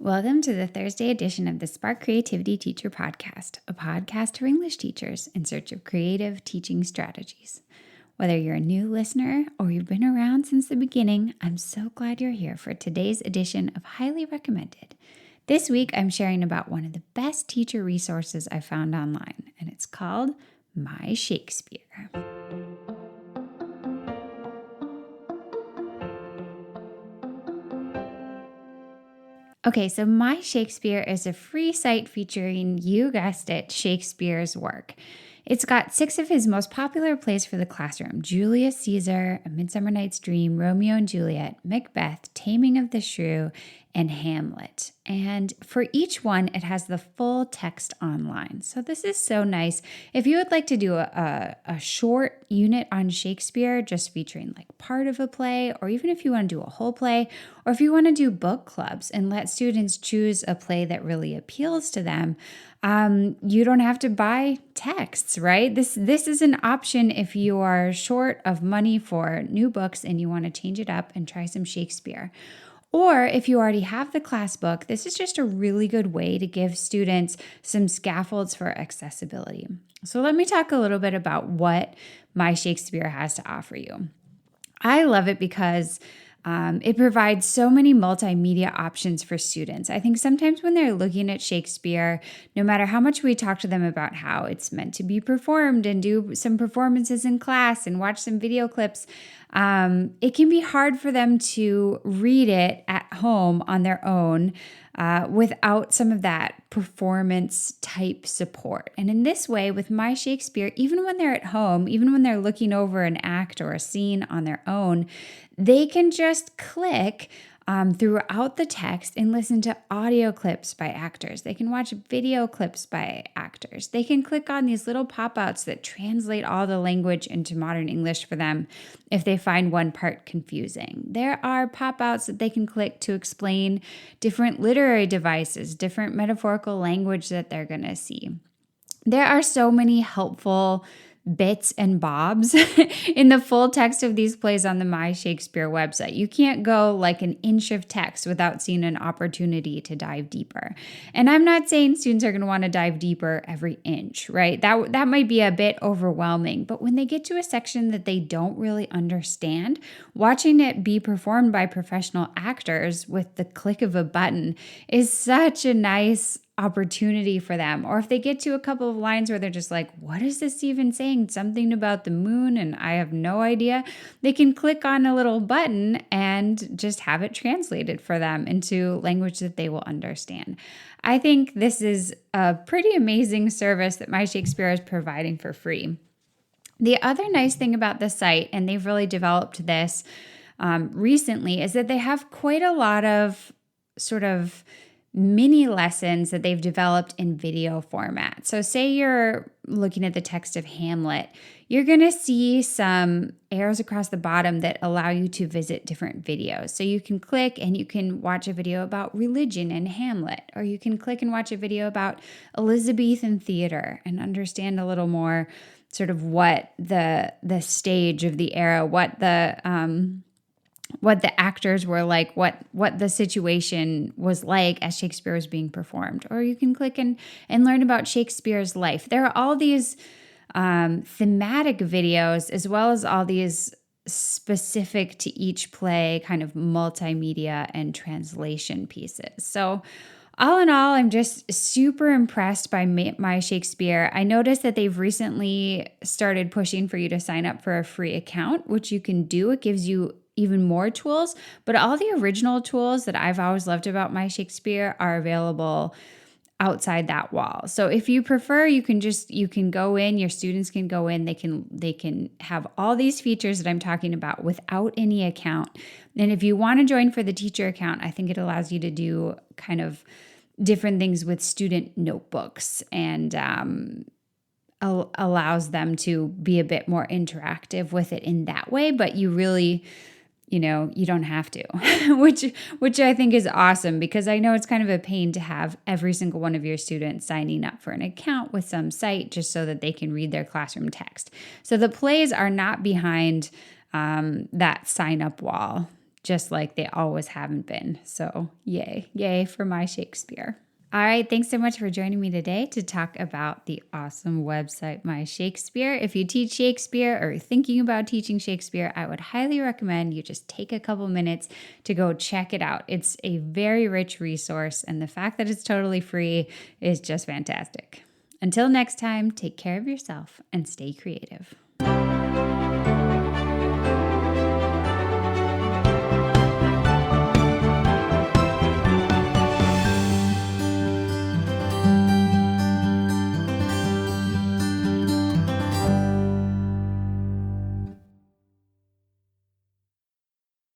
Welcome to the Thursday edition of the Spark Creativity Teacher Podcast, a podcast for English teachers in search of creative teaching strategies. Whether you're a new listener or you've been around since the beginning, I'm so glad you're here for today's edition of Highly Recommended. This week, I'm sharing about one of the best teacher resources I found online, and it's called My Shakespeare. Okay, so My Shakespeare is a free site featuring, you guessed it, Shakespeare's work. It's got 6 of his most popular plays for the classroom: Julius Caesar, A Midsummer Night's Dream, Romeo and Juliet, Macbeth, Taming of the Shrew, and Hamlet. And for each one, it has the full text online. So this is so nice. If you would like to do a short unit on Shakespeare, just featuring like part of a play, or even if you want to do a whole play, or if you want to do book clubs and let students choose a play that really appeals to them, you don't have to buy texts, right? This is an option if you are short of money for new books and you want to change it up and try some Shakespeare. Or if you already have the class book, this is just a really good way to give students some scaffolds for accessibility. So let me talk a little bit about what My Shakespeare has to offer you. I love it because it provides so many multimedia options for students. I think sometimes when they're looking at Shakespeare, no matter how much we talk to them about how it's meant to be performed and do some performances in class and watch some video clips, it can be hard for them to read it at home on their own without some of that performance type support. And in this way, with My Shakespeare, even when they're at home, even when they're looking over an act or a scene on their own, they can just click throughout the text and listen to audio clips by actors. They can watch video clips by actors. They can click on these little pop-outs that translate all the language into modern English for them if they find one part confusing. There are pop-outs that they can click to explain different literary devices, different metaphorical language that they're going to see. There are so many helpful bits and bobs in the full text of these plays on the My Shakespeare website. You can't go like an inch of text without seeing an opportunity to dive deeper. And I'm not saying students are going to want to dive deeper every inch, right? That might be a bit overwhelming, but when they get to a section that they don't really understand, watching it be performed by professional actors with the click of a button is such a nice opportunity for them. Or if they get to a couple of lines where they're just like, what is this even saying? Something about the moon and I have no idea. They can click on a little button and just have it translated for them into language that they will understand. I think this is a pretty amazing service that My Shakespeare is providing for free. The other nice thing about the site, and they've really developed this recently, is that they have quite a lot of sort of mini lessons that they've developed in video format. So say you're looking at the text of Hamlet, you're going to see some arrows across the bottom that allow you to visit different videos. So you can click and you can watch a video about religion and Hamlet, or you can click and watch a video about Elizabethan theater and understand a little more sort of what the stage of the era, what the actors were like, what the situation was like as Shakespeare was being performed. Or you can click and learn about Shakespeare's life. There are all these thematic videos as well as all these specific to each play kind of multimedia and translation pieces. So all in all, I'm just super impressed by My Shakespeare. I noticed that they've recently started pushing for you to sign up for a free account, which you can do. It gives you even more tools, but all the original tools that I've always loved about My Shakespeare are available outside that wall. So if you prefer, you can go in, your students can go in, they can have all these features that I'm talking about without any account. And if you want to join for the teacher account, I think it allows you to do kind of different things with student notebooks and allows them to be a bit more interactive with it in that way, but you really, you don't have to, which I think is awesome, because I know it's kind of a pain to have every single one of your students signing up for an account with some site just so that they can read their classroom text. So the plays are not behind that sign up wall just like they always haven't been. So yay for my Shakespeare. All right, thanks so much for joining me today to talk about the awesome website, My Shakespeare. If you teach Shakespeare or are thinking about teaching Shakespeare, I would highly recommend you just take a couple minutes to go check it out. It's a very rich resource, and the fact that it's totally free is just fantastic. Until next time, take care of yourself and stay creative.